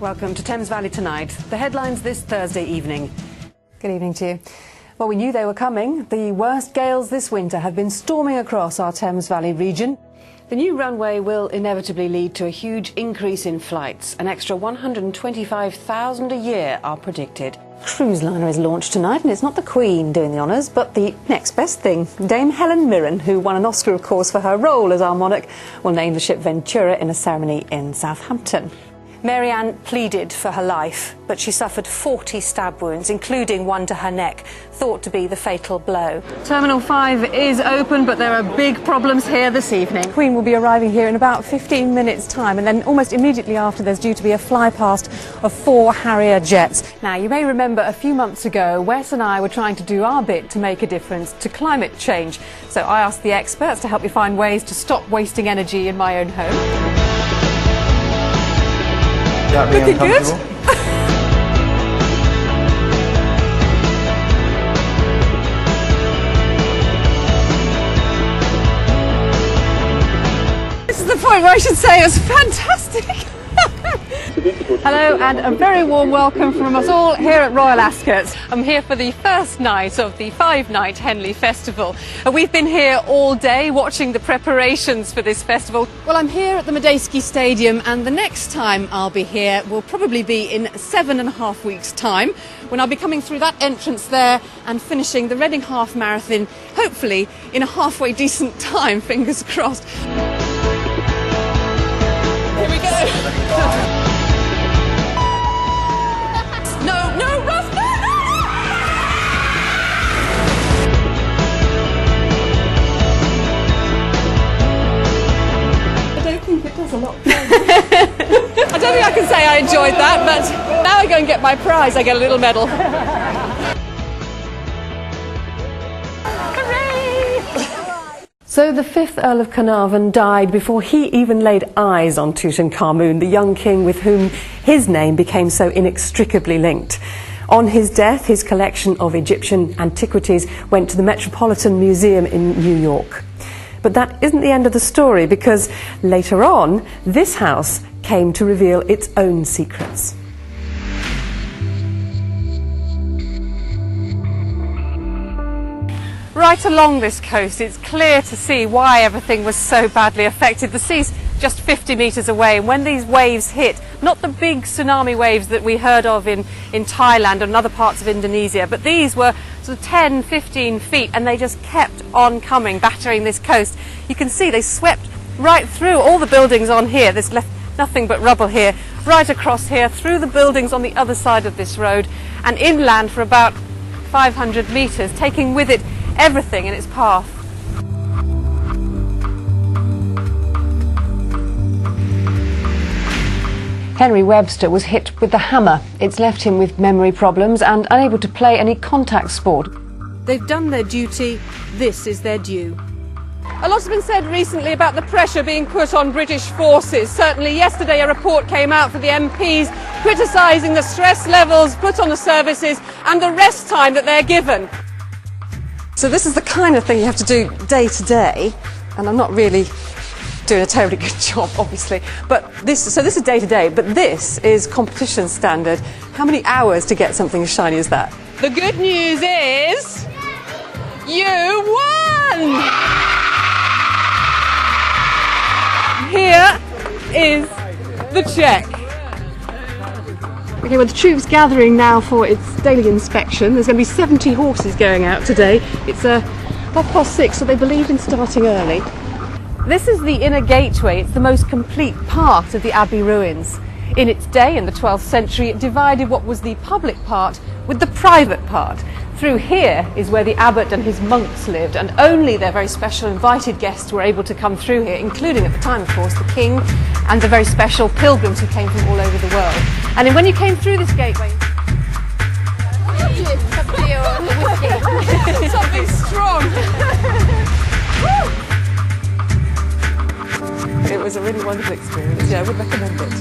Welcome to Thames Valley Tonight. The headlines this Thursday evening. Good evening to you. Well, we knew they were coming. The worst gales this winter have been storming across our Thames Valley region. The new runway will inevitably lead to a huge increase in flights. An extra 125,000 a year are predicted. Cruise liner is launched tonight, and it's not the Queen doing the honours, but the next best thing. Dame Helen Mirren, who won an Oscar, of course, for her role as our monarch, will name the ship Ventura in a ceremony in Southampton. Mary Ann pleaded for her life, but she suffered 40 stab wounds, including one to her neck, thought to be the fatal blow. Terminal 5 is open, but there are big problems here this evening. The Queen will be arriving here in about 15 minutes' time, and then almost immediately after there's due to be a fly-past of 4 Harrier jets. Now, you may remember a few months ago, Wes and I were trying to do our bit to make a difference to climate change. So I asked the experts to help me find ways to stop wasting energy in my own home. Looking good? This is the point where I should say it was fantastic. Hello and a very warm welcome from us all here at Royal Ascot. I'm here for the first night of the 5-night Henley Festival. We've been here all day watching the preparations for this festival. Well, I'm here at the Madejski Stadium, and the next time I'll be here will probably be in 7.5 weeks' time, when I'll be coming through that entrance there and finishing the Reading Half Marathon, hopefully in a halfway decent time, fingers crossed. Here we go. A lot of fun. I don't think I can say I enjoyed that, but now I go and get my prize, I get a little medal. Hooray! So the 5th Earl of Carnarvon died before he even laid eyes on Tutankhamun, the young king with whom his name became so inextricably linked. On his death, his collection of Egyptian antiquities went to the Metropolitan Museum in New York. But that isn't the end of the story, because later on, this house came to reveal its own secrets. Right along this coast, it's clear to see why everything was so badly affected. The sea's just 50 metres away, and when these waves hit, not the big tsunami waves that we heard of in Thailand and other parts of Indonesia, but these were sort of 10, 15 feet, and they just kept on coming, battering this coast. You can see they swept right through all the buildings on here. There's left nothing but rubble here, right across here, through the buildings on the other side of this road, and inland for about 500 metres, taking with it everything in its path. Henry Webster was hit with the hammer. It's left him with memory problems and unable to play any contact sport. They've done their duty, this is their due. A lot has been said recently about the pressure being put on British forces. Certainly yesterday a report came out for the MPs criticising the stress levels put on the services and the rest time that they're given. So this is the kind of thing you have to do day to day, and I'm not really doing a terribly good job, obviously. But so this is day to day, but this is competition standard. How many hours to get something as shiny as that? The good news is you won! Here is the cheque. Okay, well, the troops gathering now for its daily inspection. There's going to be 70 horses going out today. It's 6:30, so they believe in starting early. This is the inner gateway. It's the most complete part of the Abbey ruins. In its day, in the 12th century, it divided what was the public part with the private part. Through here is where the abbot and his monks lived, and only their very special invited guests were able to come through here, including at the time, of course, the king and the very special pilgrims who came from all over the world. And then when you came through this gateway... Something strong! It was a really wonderful experience. Yeah, I would recommend it.